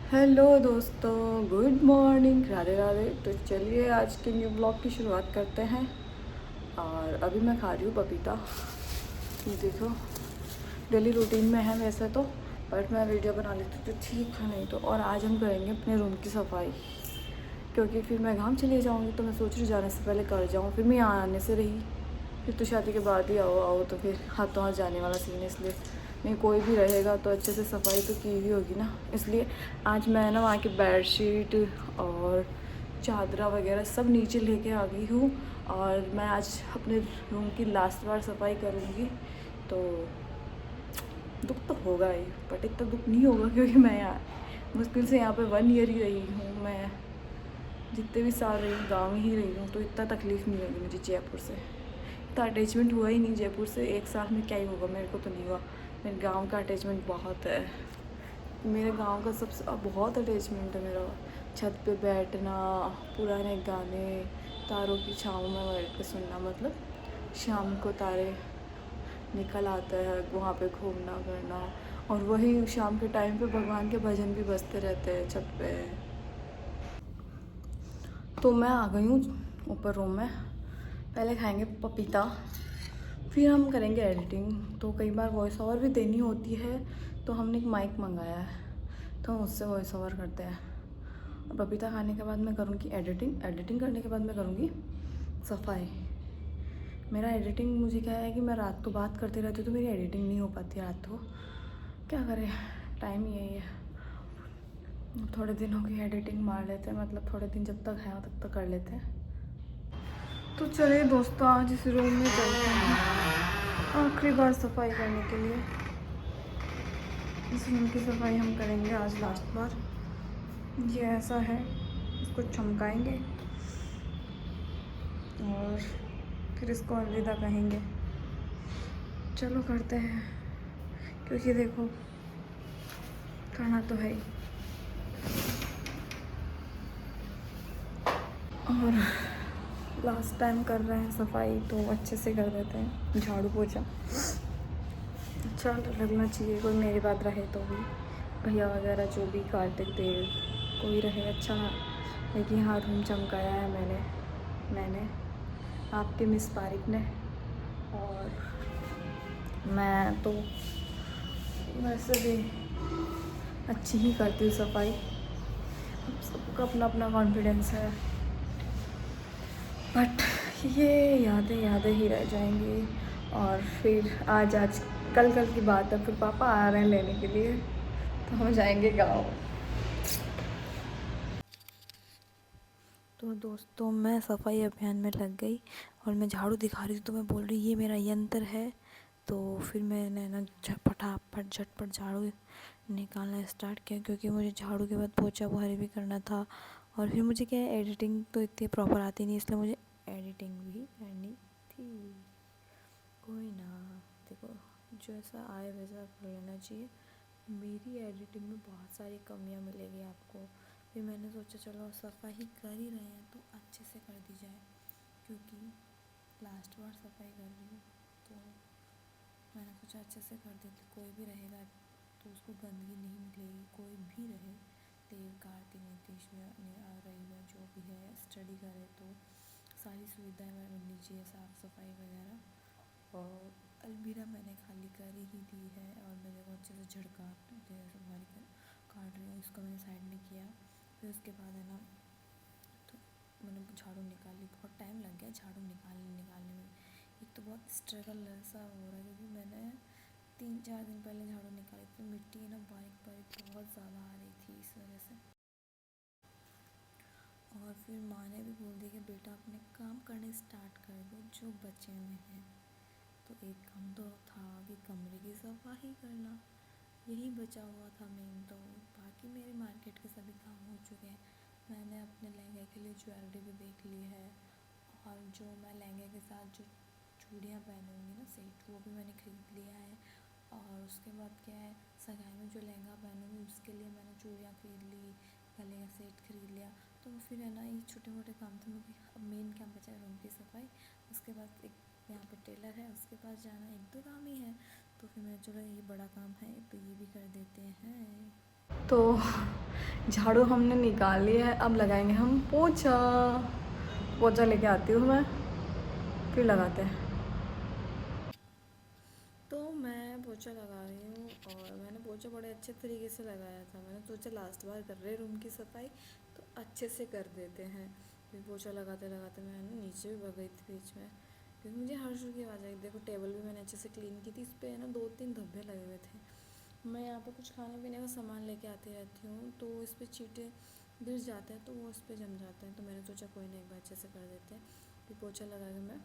Hello दोस्तों, good morning, Radhe Radhe. तो चलिए आज के न्यू ब्लॉग की शुरुआत करते हैं। और अभी मैं खा रही हूँ पपीता। ये देखो, डेली रूटीन में है वैसे तो, बट मैं वीडियो बना लेती तो ठीक है, नहीं तो। और आज हम करेंगे अपने रूम की सफाई, क्योंकि फिर मैं गाँव चली जाऊँगी, तो मैं सोच रही जाने से पहले कर जाऊँ। फिर मैं यहाँ आने से रही, फिर तो शादी के बाद ही आओ आओ, तो फिर हाथों हाथ जाने वाला सीन है। इसलिए नहीं, कोई भी रहेगा तो अच्छे से सफाई तो की हुई होगी ना। इसलिए आज मैं ना वहाँ की बेडशीट और चादरा वगैरह सब नीचे लेके आ गई हूँ। और मैं आज अपने रूम की लास्ट बार सफाई करूँगी। तो दुख तो होगा ही, बट इतना दुख नहीं होगा, क्योंकि मैं यहाँ मुश्किल से यहाँ पे 1 ईयर ही रही हूँ। मैं जितने भी साल रही हूँ गाँव में ही रही हूँ, तो इतना तकलीफ़ नहीं लगी मुझे जयपुर से। इतना अटैचमेंट हुआ ही नहीं जयपुर से। एक साल में क्या ही होगा, मेरे को तो नहीं हुआ। मेरे गांव का अटैचमेंट बहुत है। मेरे गांव का सबसे बहुत अटैचमेंट है मेरा। छत पे बैठना, पुराने गाने, तारों की छाँव में बैठ के सुनना, मतलब शाम को तारे निकल आता है, वहाँ पे घूमना करना। और वही शाम के टाइम पे भगवान के भजन भी बजते रहते हैं छत पे। तो मैं आ गई हूँ ऊपर रूम में। पहले खाएंगे पपीता, फिर हम करेंगे एडिटिंग। तो कई बार वॉइस ओवर भी देनी होती है, तो हमने एक माइक मंगाया है, तो हम उससे वॉइस ओवर करते हैं। और पपीता खाने के बाद मैं करूँगी एडिटिंग। एडिटिंग करने के बाद मैं करूँगी सफाई। मेरा एडिटिंग, मुझे क्या है कि मैं रात को बात करती रहती हूँ, तो मेरी एडिटिंग नहीं हो पाती रात को। क्या करें, टाइम ही यही है। थोड़े दिनों की एडिटिंग मार लेते हैं, मतलब थोड़े दिन जब तक है तब तक कर लेते हैं। तो चलिए दोस्तों, आज इस रूम में चलते हैं आखिरी बार सफाई करने के लिए। इस रूम की सफाई हम करेंगे आज लास्ट बार। ये ऐसा है, इसको चमकाएंगे और फिर इसको अलविदा कहेंगे। चलो करते हैं, क्योंकि देखो करना तो है ही। और लास्ट टाइम कर रहे हैं सफाई, तो अच्छे से कर देते हैं, झाड़ू पोछा अच्छा लगना चाहिए। कोई मेरी बात रहे तो भी, भैया वगैरह जो भी कार्तिक देव कोई रहे अच्छा। लेकिन हाँ, रूम चमकाया है मैंने आपके मिस पारिक ने। और मैं तो वैसे भी अच्छी ही करती हूँ सफाई। सबका अपना अपना कॉन्फिडेंस है, बट ये यादें ही रह जाएंगी। और फिर आज कल की बात है, फिर पापा आ रहे हैं लेने के लिए, तो हम जाएंगे गाँव। तो दोस्तों, मैं सफाई अभियान में लग गई और मैं झाड़ू दिखा रही थी, तो मैं बोल रही ये मेरा यंत्र है। तो फिर मैंने ना फटाफट झटपट झाड़ू निकालना स्टार्ट किया, क्योंकि मुझे झाड़ू के बाद पोछा बुहारी भी करना था। और फिर मुझे क्या है, एडिटिंग तो इतनी प्रॉपर आती नहीं, इसलिए मुझे एडिटिंग भी करनी थी। कोई ना, देखो जैसा आए वैसा कर लेना चाहिए। मेरी एडिटिंग में बहुत सारी कमियां मिलेगी आपको। फिर मैंने सोचा चलो सफाई कर ही रहे हैं तो अच्छे से कर दी जाए, क्योंकि लास्ट बार सफाई कर रही हूँ, तो मैंने सोचा अच्छे से कर देती। कोई भी रहेगा तो उसको गंदगी नहीं मिलेगी, कोई भी रहे, देव कार्तिक नीतीश रही जो भी है, स्टडी करे तो सारी सुविधाएं मिलनी चाहिए, साफ़ सफाई वगैरह। और अलमीरा मैंने खाली कर ही दी है, और मैं देखो अच्छे से झड़का सफाई कर काट रही हूँ। इसको मैंने साइड में किया, फिर उसके बाद है ना, तो मैंने झाड़ू निकाली। बहुत टाइम लग गया झाड़ू निकालने में। एक तो बहुत स्ट्रगल ऐसा हो रहा है, क्योंकि मैंने 3-4 दिन पहले झाड़ू निकाली, तो मिट्टी ना बारीक बारीक बहुत ज़्यादा आ रही थी, इस वजह से। और फिर माँ ने भी बोल दिया कि बेटा अपने काम करने स्टार्ट कर दो जो बचे हुए हैं। तो एक काम तो था कि कमरे की सफाई करना, यही बचा हुआ था मेन। तो बाकी मेरे मार्केट के सभी काम हो चुके हैं। मैंने अपने लहंगे के लिए ज्वेलरी भी देख ली है, और जो मैं लहंगे के साथ जो चूड़ियाँ पहनूंगी ना सेट, वो भी मैंने खरीद लिया है। और उसके बाद क्या है, सगाई में जो लहंगा पहनूंगी उसके लिए मैंने चूड़ियाँ खरीद ली, गले का सेट खरीद लिया। तो फिर है ना, ये छोटे मोटे काम थे मुझे। अब मेन काम बचा है रूम की सफाई। उसके बाद एक यहाँ पे टेलर है, उसके पास जाना, 1-2 काम ही है। तो फिर मैं चलो ये बड़ा काम है तो ये भी कर देते हैं। तो झाड़ू हमने निकाल लिया है, अब लगाएंगे हम पोछा। पोछा लेके आती हूँ मैं, फिर लगाते हैं। तो मैं पोछा लगा रही हूँ और मैंने पोछा बड़े अच्छे तरीके से लगाया था। मैंने सोचा लास्ट बार कर रहे रूम की सफाई तो अच्छे से कर देते हैं। फिर पोछा लगाते लगाते मैं ना नीचे भी भग गई थी बीच में, क्योंकि मुझे हर्षू की आवाज़ आई। देखो टेबल भी मैंने अच्छे से क्लीन की थी, इस पर ना 2-3 धब्बे लगे हुए थे। मैं यहाँ पे कुछ खाने पीने का सामान लेके आती रहती हूँ, तो इस पर चींटे गिर जाते हैं, तो वो इस पर जम जाते हैं। तो मैंने सोचा कोई नहीं, एक बार अच्छे से कर देते हैं। फिर पोछा लगा के मैं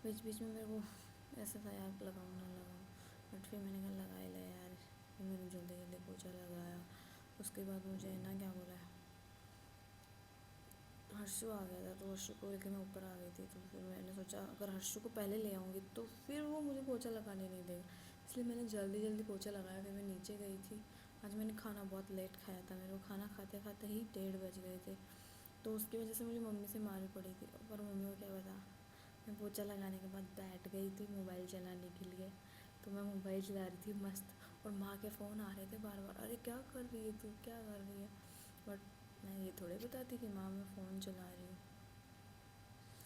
बीच बीच में मेरे को ऐसा था यार लगाऊँ ना लगाऊँ, बट फिर मैंने कहा लगा ही ले यार। फिर मैंने जल्दी जल्दी पोछा लगाया। उसके बाद मुझे ना क्या बोला है, हर्षु आ गया था, तो हर्षु को लेकर मैं ऊपर आ गई थी। तो फिर मैंने सोचा अगर हर्षु को पहले ले आऊँगी तो फिर वो मुझे पोछा लगाने नहीं देगा, इसलिए मैंने जल्दी जल्दी पोछा लगाया। फिर मैं नीचे गई थी। आज मैंने खाना बहुत लेट खाया था, मेरे को खाना खाते खाते ही 1:30 बज गए थे, तो उसकी वजह से मुझे मम्मी से मार पड़ी थी। पर मम्मी को क्या पता, मैं पोछा लगाने के बाद बैठ गई थी मोबाइल चलाने के लिए। तो मैं मोबाइल चला रही थी मस्त, और माँ के फ़ोन आ रहे थे बार बार, अरे क्या कर रही है तू, क्या कर रही है। बट मैं ये थोड़े बताती कि माँ मैं फ़ोन चला रही हूँ,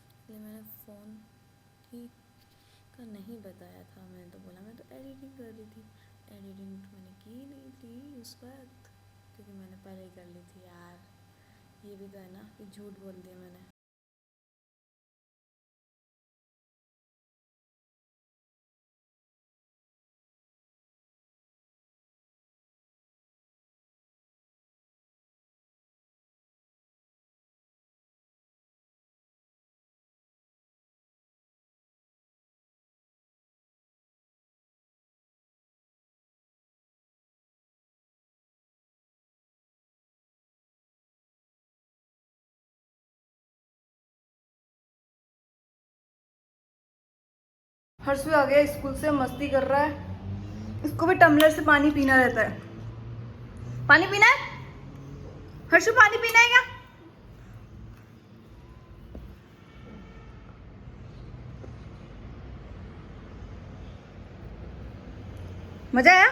इसलिए मैंने फ़ोन ही का नहीं बताया था। मैंने तो बोला मैं तो एडिटिंग कर रही थी। एडिटिंग तो मैंने की नहीं थी उस वक्त, क्योंकि मैंने पहले ही कर ली थी यार। ये भी तो है ना कि झूठ बोल दिया मैंने। हर्षु आ गया स्कूल से, मस्ती कर रहा है। इसको भी टम्बलर से पानी पीना रहता है। पानी पीना है हर्षु, पानी पीना है क्या? मजा आया?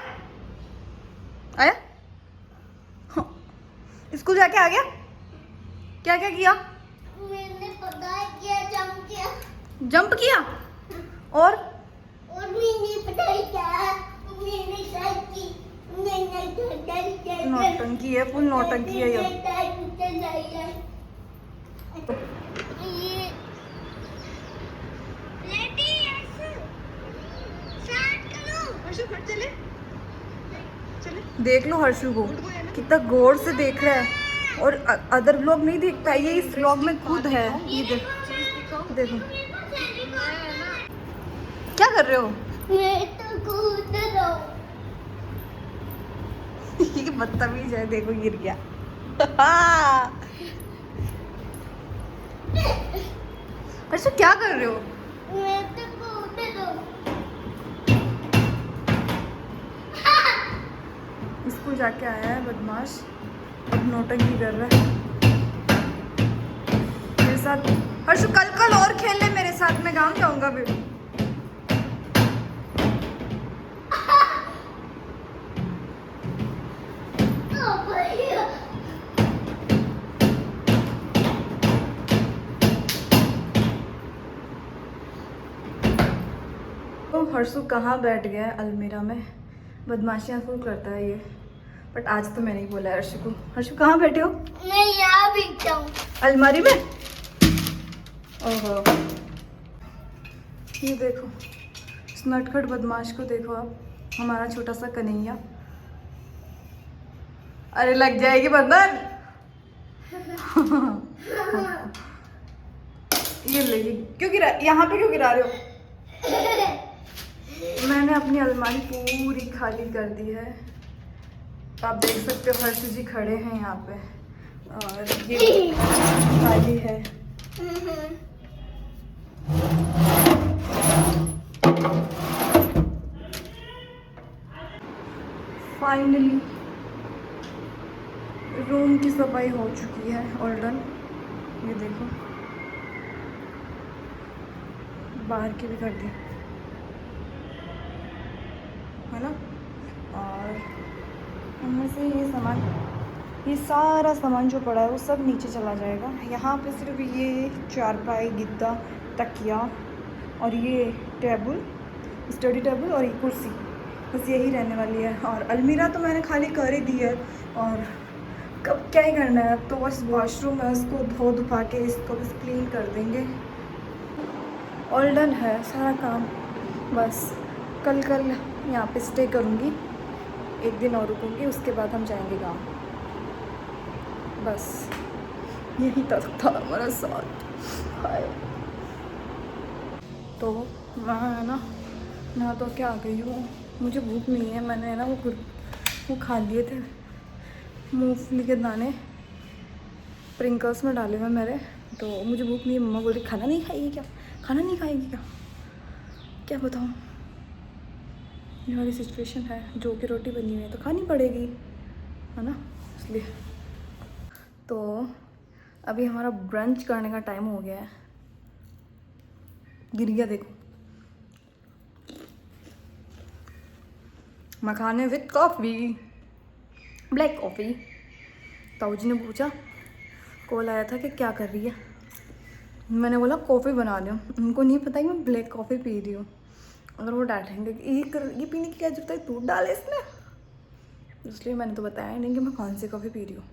आया? हाँ। स्कूल जाके आ गया? क्या क्या किया? मैंने पढ़ाई किया, जंप किया। जंप किया? और मैंने पढ़ाई किया, मैंने डांस की, मैंने नौटंकी है, फुल नौटंकी है ये। देख लो हर्षु को कितना गौर से देख रहा है, और अदर व्लॉग नहीं देखता है, ये इस व्लॉग में खुद है। ये देखो क्या कर रहे हो? मैं तो कूद रहा हूँ। ये बदतमीज है, देखो गिर गया। हर्षु क्या कर रहे हो? मैं तो कूद रहा हूँ। स्कूल जाके आया है बदमाश, अब नौटंकी कर रहा है मेरे साथ। हर्षु कल और खेल ले मेरे साथ, मैं गाँव जाऊंगा फिर। तो हर्षु कहाँ बैठ गया है? अलमीरा में। बदमाशियाँ फुल करता है ये, बट आज तो मैंने ही बोला है हर्षु को। हर्षु कहाँ बैठे हो? मैं यहाँ बैठा हूँ अलमारी में। ओहो, ये देखो इस नटखट बदमाश को देखो आप, हमारा छोटा सा कन्हैया। अरे लग जाएगी बंदर। ये ले, क्यों गिरा, यहाँ पे क्यों गिरा रहे हो? मैंने अपनी अलमारी पूरी खाली कर दी है। आप देख सकते हो हर्षु जी खड़े हैं यहाँ पे, और ये खाली है। फाइनली रूम की सफाई हो चुकी है, ऑल डन। ये देखो बाहर की भी कर दी है ना, और उनमें से ये सामान ये सारा सामान जो पड़ा है वो सब नीचे चला जाएगा। यहाँ पे सिर्फ ये चारपाई, गद्दा, तकिया और ये टेबल, स्टडी टेबल और ये कुर्सी, बस यही रहने वाली है। और अलमीरा तो मैंने खाली कर ही दी है, और कब क्या ही करना है, अब तो बस वॉशरूम है, उसको धो धुपा के इसको बस क्लीन कर देंगे। ऑल डन है सारा काम। बस कल यहाँ पे स्टे करूँगी, एक दिन और रुकूँगी, उसके बाद हम जाएंगे गाँव। बस यही तक था हमारा साथ। हाय, तो मैं ना तो क्या आ गई हूँ, मुझे भूख नहीं है। मैंने है ना वो खा लिए थे मूंगफली के दाने, प्रिंकल्स में डाले हुए मेरे, तो मुझे भूख नहीं है। मम्मा बोल रही खाना नहीं खाएगी क्या, खाना नहीं खाएगी क्या, क्या बताऊँ, ये वाली सिचुएशन है। जो कि रोटी बनी हुई है तो खानी पड़ेगी, है ना, इसलिए। तो अभी हमारा ब्रंच करने का टाइम हो गया है। गिर गया देखो, मखाने विद कॉफ़ी, ब्लैक कॉफ़ी। ताऊ जी ने पूछा, कॉल आया था कि क्या कर रही है, मैंने बोला कॉफ़ी बना रही हूँ। उनको नहीं पता कि मैं ब्लैक कॉफ़ी पी रही हूँ। अगर वो डांटेंगे कि ये पीने की क्या जरूरत है, दूध डाले इसमें, इसलिए मैंने तो बताया नहीं कि मैं कौन सी कॉफ़ी पी रही हूँ।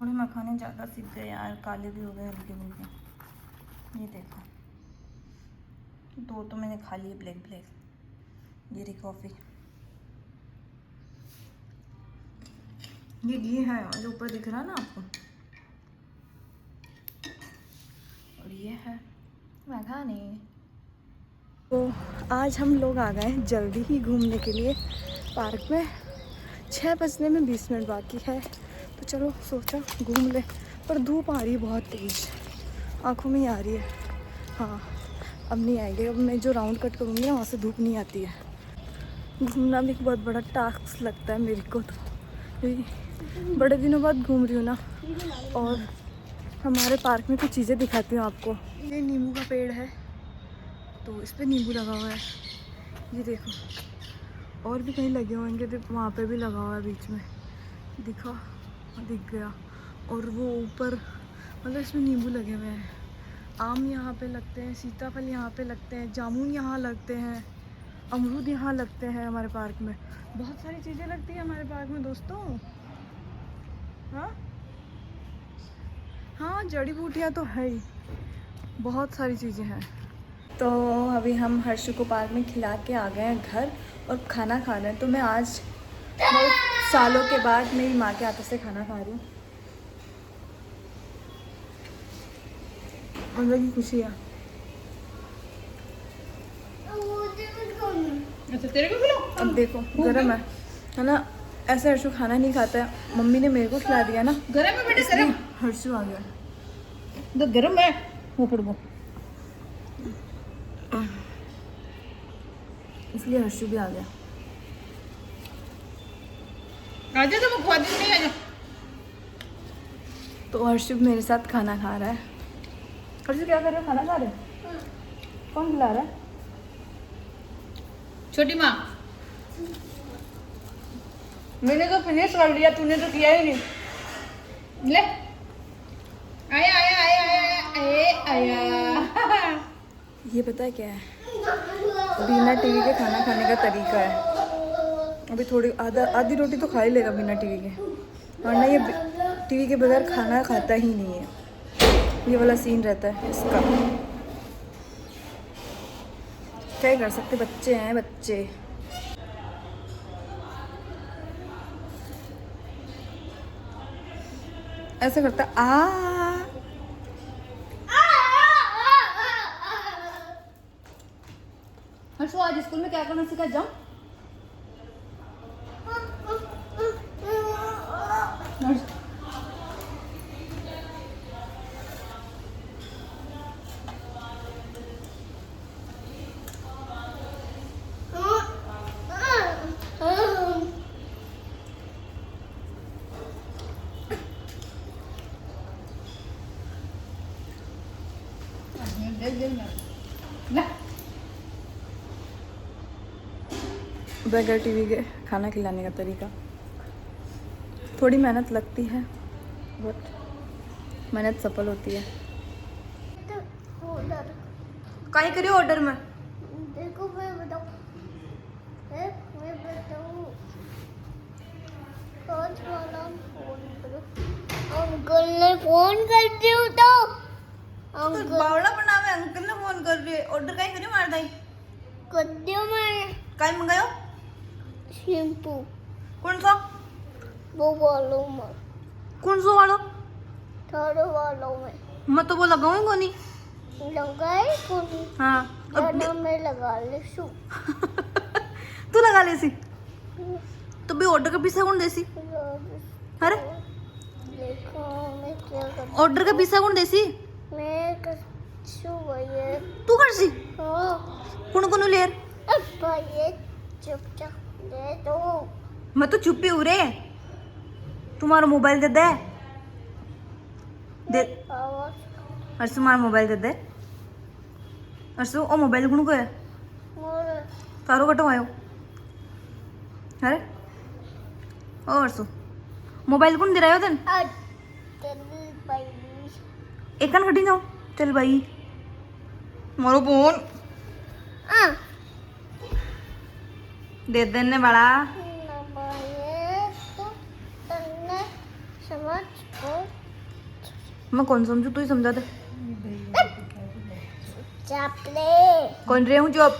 थोड़े मखाने ज़्यादा सीख गए यार, काले भी हो गए हल्के फुल्के। ये देखो, दो तो मैंने खा लिए ब्लैक। ये रही कॉफ़ी, ये घी है जो ऊपर दिख रहा है ना आपको, और ये है मखाने। तो आज हम लोग आ गए जल्दी ही घूमने के लिए पार्क में। 6 बजने में 20 मिनट बाकी है, तो चलो सोचा घूम ले। पर धूप आ रही है बहुत तेज़, आँखों में ही आ रही है। हाँ, अब नहीं आएगी। अब मैं जो राउंड कट करूँगी ना, वहाँ से धूप नहीं आती है। घूमना भी एक बहुत बड़ा टास्क लगता है मेरे को, तो क्योंकि बड़े दिनों बाद घूम रही हूँ ना। और हमारे पार्क में कुछ चीज़ें दिखाती हूँ आपको। ये नींबू का पेड़ है, तो इस पर नींबू लगा हुआ है, ये देखो। और भी कहीं लगे होंगे, तो वहाँ पे भी लगा हुआ है बीच में, दिख गया। और वो ऊपर मतलब इसमें नींबू लगे हुए हैं। आम यहाँ पे लगते हैं, सीताफल यहाँ पे लगते हैं, जामुन यहाँ लगते हैं, अमरूद यहाँ लगते हैं हमारे पार्क में। बहुत सारी चीज़ें लगती हैं हमारे पार्क में दोस्तों। हाँ, जड़ी बूटियाँ तो है ही, बहुत सारी चीज़ें हैं। तो अभी हम हर्षु को पार्क में खिला के आ गए हैं घर, और खाना खा रहे हैं। तो मैं आज बहुत सालों के बाद मेरी माँ के हाथों से खाना खा रही हूँ, अंदर की खुशी है। अच्छा, तेरे को खिलाओ? अब देखो गरम है ना, ऐसे हर्षु खाना नहीं खाता है, मम्मी ने मेरे को खिला दिया ना, गरम है बेटे, गरम। हर्षु आ गया तो गरम है वो पड़ो, इसलिए हर्षु भी आ गया। आजा तो मैं खुआ दूँ, नहीं आजा। तो हर्षु मेरे साथ खाना खा रहा है। हर्षु क्या कर रहा है, खाना खा रहे हैं? कौन खिला रहा है? छोटी माँ, मैंने तो फिनिश कर लिया, तूने तो किया ही नहीं। ले, आया आया आया आया आया आया। ये पता है क्या है, बिना टीवी के खाना खाने का तरीका है। अभी थोड़ी आधी रोटी तो खा ही लेगा बिना टीवी के, वरना ये टीवी के बगैर खाना खाता ही नहीं है। ये वाला सीन रहता है इसका। क्या ही कर सकते, बच्चे हैं बच्चे। ऐसे करता आ। हर्षु आज स्कूल में क्या करना सीखा, जंप। बगैर टीवी के खाना खिलाने का तरीका। थोड़ी मेहनत लगती है बट मेहनत सफल होती है। काहे करियो ऑर्डर में? देखो मैं बताऊँ आज वाला फोन करो। अंकल ने फोन कर दिया तो अंकल बावड़ा बनावे अंकल ने फोन कर रही है। ऑर्डर काहे करियो मार दाई? कर दिया मैं काहे मंगायो? शैम्पू कौन सा? वो वालों में कौन सा वाला? थारे वालों में मैं तो वो लगाऊं को नहीं। लगाए कौन हाँ जाना मैं लगा ले सू तू लगा ले सी तो भी ऑर्डर का पीसा कौन देसी? अरे देखो मैं क्या कर ऑर्डर का पीसा कौन देसी? मैं कर सू भाई तू कर सी हाँ कौन कौन ले अब भाई चुपचाप दे दो मैं तो चुप ही हूँ रे। तुम्हारा मोबाइल दे दे दे आवाज अर्सु मारा मोबाइल दे दे। अर्सु ओ मोबाइल कौन को है? मोर तारो कटवायो। अरे ओ अर्सु मोबाइल कौन दे रहा है तेन? चल भाई एक कान खटी जाओ चल भाई मारो फोन आ दे देने बड़ा। ना भाई तो तन्ने समझ को मैं कौन समझू तू ही समझा दे। चापले कौन रहे हूँ जो अब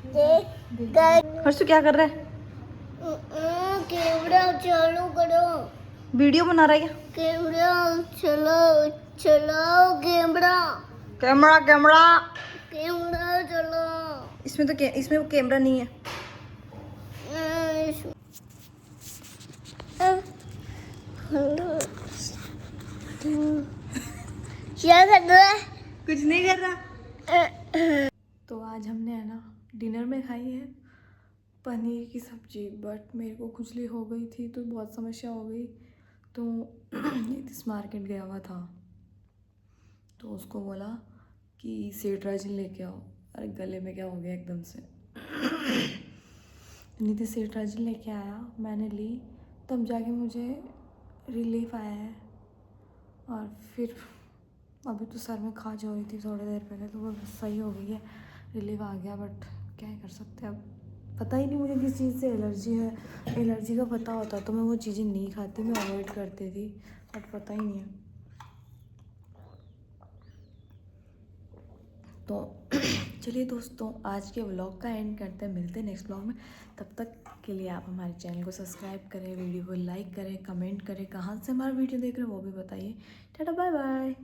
देख कर हर्षु क्या कर रहा है? कैमरा चालू करो वीडियो बना रहा है क्या? कैमरा चलाओ चलाओ कैमरा कैमरा कैमरा कैमरा चलाओ इसमें तो इसमें कैमरा नहीं है। क्या कर रहा है कुछ नहीं कर रहा। तो आज हमने है ना डिनर में खाई है पनीर की सब्जी बट मेरे को खुजली हो गई थी तो बहुत समस्या हो गई तो नीतीश मार्केट गया हुआ था तो उसको बोला कि सेट्राजिन लेके आओ। अरे गले में क्या हो गया एकदम से। नीतीश सेट्राजिन लेके आया मैंने ली तब जाके मुझे रिलीफ आया है और फिर अभी तो सर में खाज हो रही थी थोड़ी देर पहले तो वो सही हो गई है रिलीफ आ गया बट क्या कर सकते हैं अब पता ही नहीं मुझे किस चीज़ से एलर्जी है। एलर्जी का पता होता तो मैं वो चीज़ें नहीं खाती मैं अवॉइड करती थी बट पता ही नहीं है। तो चलिए दोस्तों आज के व्लॉग का एंड करते हैं मिलते हैं नेक्स्ट व्लॉग में। तब तक के लिए आप हमारे चैनल को सब्सक्राइब करें वीडियो को लाइक करें कमेंट करें कहाँ से हमारा वीडियो देख रहे हैं वो भी बताइए। Tata bye bye.